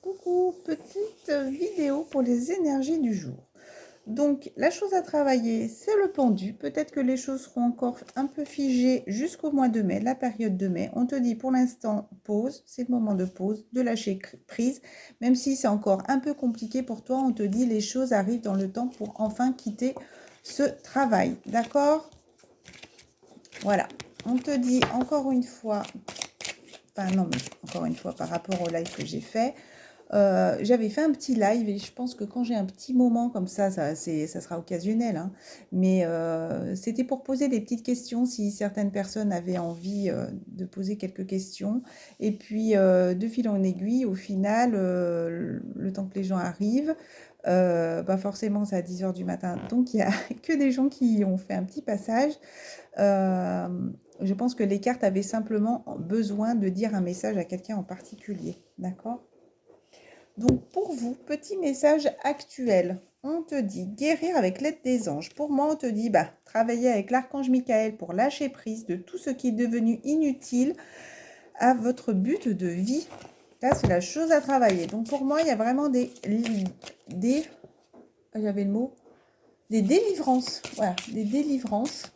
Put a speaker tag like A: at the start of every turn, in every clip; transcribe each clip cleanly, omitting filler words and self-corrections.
A: Coucou, petite vidéo pour les énergies du jour. Donc, la chose à travailler, c'est le pendu. Peut-être que les choses seront encore un peu figées jusqu'au mois de mai, la période de mai. On te dit pour l'instant, pause, c'est le moment de pause, de lâcher prise. Même si c'est encore un peu compliqué pour toi, on te dit les choses arrivent dans le temps pour enfin quitter ce travail. D'accord? Voilà. On te dit encore une fois, enfin non, mais encore une fois par rapport au live que j'ai fait, j'avais fait un petit live et je pense que quand j'ai un petit moment comme ça sera occasionnel, hein, mais c'était pour poser des petites questions si certaines personnes avaient envie de poser quelques questions. Et puis, de fil en aiguille, au final, le temps que les gens arrivent, bah forcément, c'est à 10 h du matin, donc il n'y a que des gens qui ont fait un petit passage. Euh, je pense que les cartes avaient simplement besoin de dire un message à quelqu'un en particulier, d'accord? Donc pour vous, petit message actuel. On te dit guérir avec l'aide des anges. Pour moi, on te dit travailler avec l'archange Michael pour lâcher prise de tout ce qui est devenu inutile à votre but de vie. Là, c'est la chose à travailler. Donc pour moi, il y a vraiment j'avais le mot, des délivrances. Voilà, des délivrances.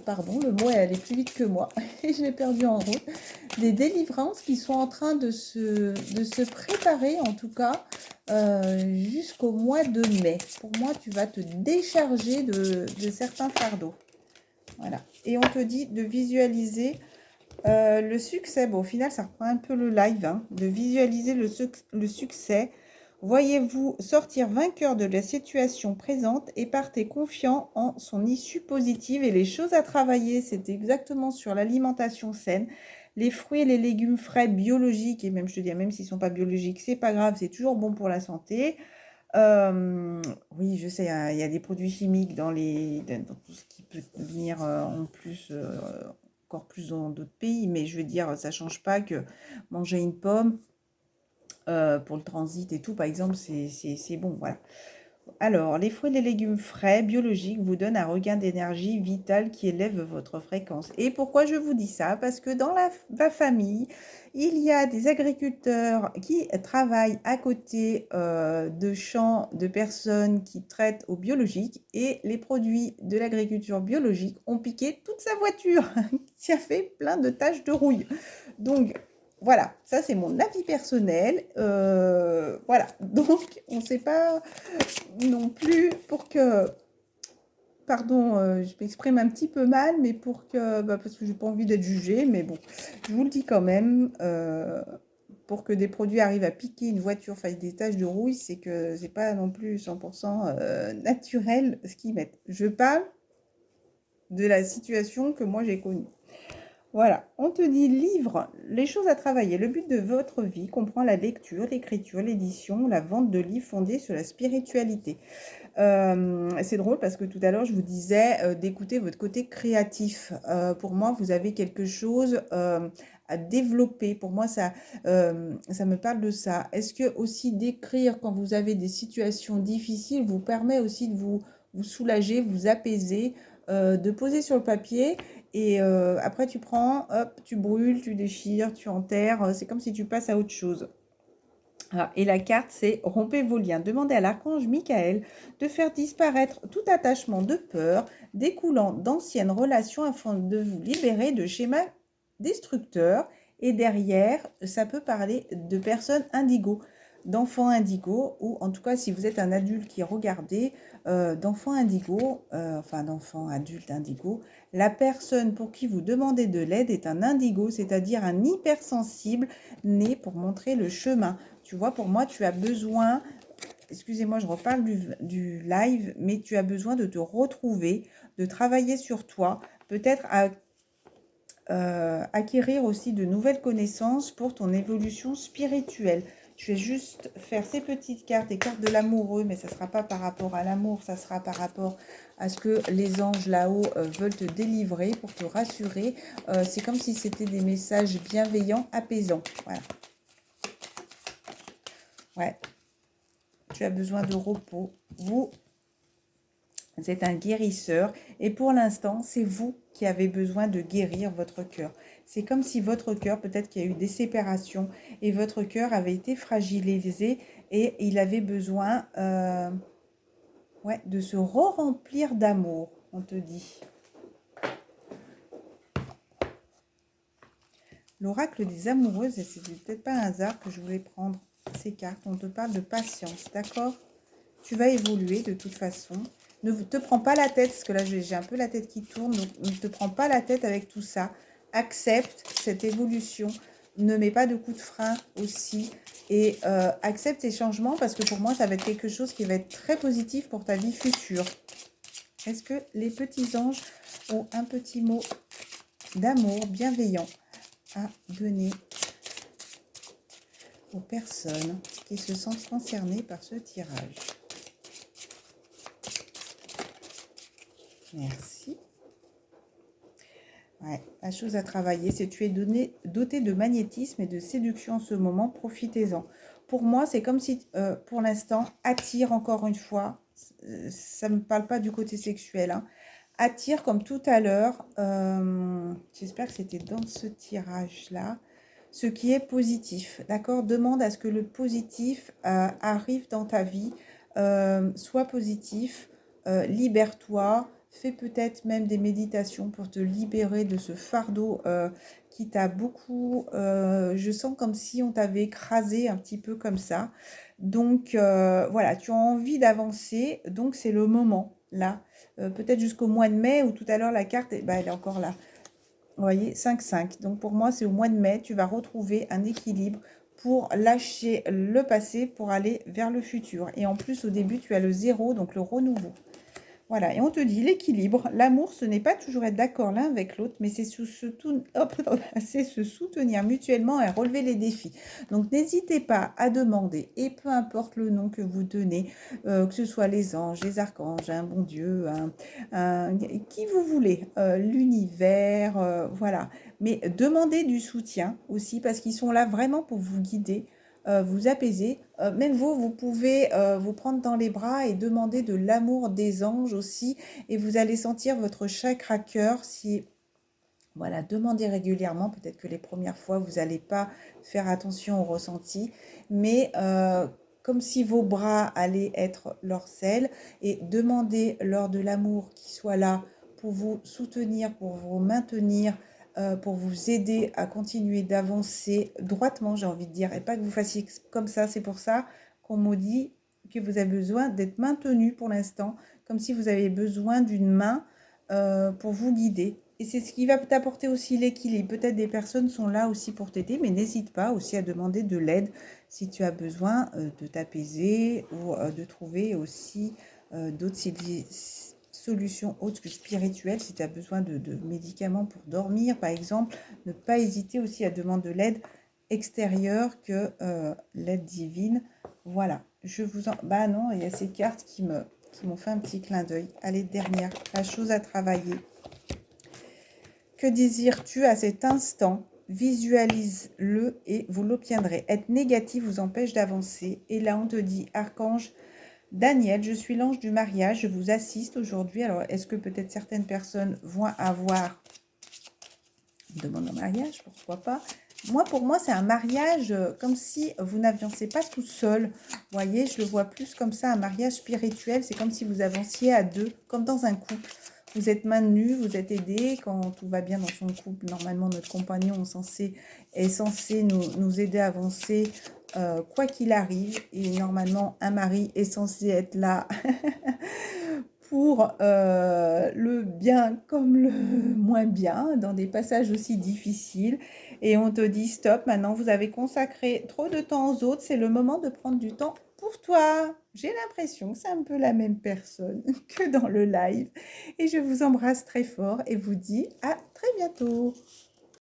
A: Pardon, le mot est allé plus vite que moi et je l'ai perdu en route. Des délivrances qui sont en train de se préparer, en tout cas, jusqu'au mois de mai. Pour moi, tu vas te décharger de certains fardeaux. Voilà. Et on te dit de visualiser le succès. Bon, au final, ça reprend un peu le live, hein, de visualiser le succès. Voyez-vous sortir vainqueur de la situation présente et partez confiant en son issue positive. Et les choses à travailler, c'est exactement sur l'alimentation saine, les fruits et les légumes frais biologiques, et même je te dis, même s'ils ne sont pas biologiques, c'est pas grave, c'est toujours bon pour la santé. Oui, je sais, il y a des produits chimiques dans tout ce qui peut venir en plus, encore plus dans d'autres pays, mais je veux dire, ça change pas que manger une pomme pour le transit et tout, par exemple, c'est bon, voilà. Alors, les fruits et les légumes frais, biologiques, vous donnent un regain d'énergie vitale qui élève votre fréquence. Et pourquoi je vous dis ça? Parce que dans ma famille, il y a des agriculteurs qui travaillent à côté de champs de personnes qui traitent au biologique et les produits de l'agriculture biologique ont piqué toute sa voiture, qui a fait plein de taches de rouille. Donc, voilà, ça c'est mon avis personnel. Voilà, donc on ne sait pas non plus pour que, pardon, je m'exprime un petit peu mal, mais pour que, parce que j'ai pas envie d'être jugée, mais bon, je vous le dis quand même, pour que des produits arrivent à piquer une voiture, fasse des taches de rouille, c'est que c'est pas non plus 100% naturel ce qu'ils mettent. Je parle de la situation que moi j'ai connue. Voilà, on te dit livre, les choses à travailler. Le but de votre vie comprend la lecture, l'écriture, l'édition, la vente de livres fondés sur la spiritualité. C'est drôle parce que tout à l'heure, je vous disais d'écouter votre côté créatif. Pour moi, vous avez quelque chose à développer. Pour moi, ça me parle de ça. Est-ce que aussi d'écrire quand vous avez des situations difficiles vous permet aussi de vous soulager, vous apaiser, de poser sur le papier et après tu prends, hop, tu brûles, tu déchires, tu enterres. C'est comme si tu passes à autre chose. Ah, et la carte, c'est rompez vos liens. Demandez à l'archange Michael de faire disparaître tout attachement de peur découlant d'anciennes relations afin de vous libérer de schémas destructeurs. Et derrière, ça peut parler de personnes indigo, d'enfants indigo, ou en tout cas, si vous êtes un adulte qui regardez, d'enfants indigo, enfin d'enfants adultes indigo, la personne pour qui vous demandez de l'aide est un indigo, c'est-à-dire un hypersensible né pour montrer le chemin. Tu vois, pour moi, tu as besoin, excusez-moi, je reparle du live, mais tu as besoin de te retrouver, de travailler sur toi, peut-être à acquérir aussi de nouvelles connaissances pour ton évolution spirituelle. Je vais juste faire ces petites cartes, les cartes de l'amoureux, mais ça ne sera pas par rapport à l'amour, ça sera par rapport à ce que les anges là-haut veulent te délivrer pour te rassurer. C'est comme si c'était des messages bienveillants, apaisants. Voilà. Ouais. Tu as besoin de repos. Vous Vous êtes un guérisseur et pour l'instant, c'est vous qui avez besoin de guérir votre cœur. C'est comme si votre cœur, peut-être qu'il y a eu des séparations et votre cœur avait été fragilisé et il avait besoin ouais, de se re-remplir d'amour, on te dit. L'oracle des amoureuses, et c'est peut-être pas un hasard que je voulais prendre ces cartes. On te parle de patience, d'accord? Tu vas évoluer de toute façon. Ne te prends pas la tête, parce que là j'ai un peu la tête qui tourne, donc ne te prends pas la tête avec tout ça. Accepte cette évolution. Ne mets pas de coup de frein aussi. Et accepte ces changements, parce que pour moi, ça va être quelque chose qui va être très positif pour ta vie future. Est-ce que les petits anges ont un petit mot d'amour bienveillant à donner aux personnes qui se sentent concernées par ce tirage? Merci. Ouais, la chose à travailler, c'est que tu es doté de magnétisme et de séduction en ce moment, profitez-en. Pour moi, c'est comme si, pour l'instant, attire encore une fois, ça ne me parle pas du côté sexuel, hein, attire comme tout à l'heure, j'espère que c'était dans ce tirage-là, ce qui est positif, d'accord? Demande à ce que le positif arrive dans ta vie, soit positif, libère-toi, fais peut-être même des méditations pour te libérer de ce fardeau qui t'a beaucoup, je sens comme si on t'avait écrasé un petit peu comme ça. Donc voilà, tu as envie d'avancer, donc c'est le moment là. Peut-être jusqu'au mois de mai, ou tout à l'heure la carte, bah, elle est encore là. Vous voyez, 5-5. Donc pour moi, c'est au mois de mai, tu vas retrouver un équilibre pour lâcher le passé, pour aller vers le futur. Et en plus, au début, tu as le 0, donc le renouveau. Voilà, et on te dit l'équilibre. L'amour, ce n'est pas toujours être d'accord l'un avec l'autre, mais c'est c'est se soutenir mutuellement et relever les défis. Donc n'hésitez pas à demander, et peu importe le nom que vous donnez, que ce soit les anges, les archanges, un bon Dieu, qui vous voulez, l'univers, voilà. Mais demandez du soutien aussi, parce qu'ils sont là vraiment pour vous guider, vous apaiser. Même vous, vous pouvez vous prendre dans les bras et demander de l'amour des anges aussi. Et vous allez sentir votre chakra cœur. Si, voilà, demandez régulièrement. Peut-être que les premières fois, vous n'allez pas faire attention au ressenti. Mais comme si vos bras allaient être leur selle. Et demandez leur de l'amour qui soit là pour vous soutenir, pour vous maintenir, pour vous aider à continuer d'avancer droitement, j'ai envie de dire, et pas que vous fassiez comme ça. C'est pour ça qu'on me dit que vous avez besoin d'être maintenu pour l'instant, comme si vous avez besoin d'une main pour vous guider. Et c'est ce qui va t'apporter aussi l'équilibre. Peut-être des personnes sont là aussi pour t'aider, mais n'hésite pas aussi à demander de l'aide si tu as besoin de t'apaiser, ou de trouver aussi d'autres solutions autres que spirituelles. Si tu as besoin de médicaments pour dormir, par exemple, ne pas hésiter aussi à demander de l'aide extérieure que l'aide divine. Voilà, je vous en... Bah non, il y a ces cartes qui m'ont fait un petit clin d'œil. Allez, dernière, la chose à travailler. Que désires-tu à cet instant? Visualise-le et vous l'obtiendrez. Être négatif vous empêche d'avancer. Et là, on te dit, Archange Daniel, je suis l'ange du mariage, je vous assiste aujourd'hui. Alors, est-ce que peut-être certaines personnes vont avoir une demande en mariage? Pourquoi pas? Moi, pour moi, c'est un mariage comme si vous n'avanciez pas tout seul. Vous voyez, je le vois plus comme ça, un mariage spirituel. C'est comme si vous avanciez à deux, comme dans un couple. Vous êtes maintenu, vous êtes aidé quand tout va bien dans son couple. Normalement, notre compagnon est censé nous aider à avancer quoi qu'il arrive. Et normalement, un mari est censé être là pour le bien comme le moins bien, dans des passages aussi difficiles. Et on te dit stop, maintenant vous avez consacré trop de temps aux autres, c'est le moment de prendre du temps pour toi. J'ai l'impression que c'est un peu la même personne que dans le live. Et je vous embrasse très fort et vous dis à très bientôt.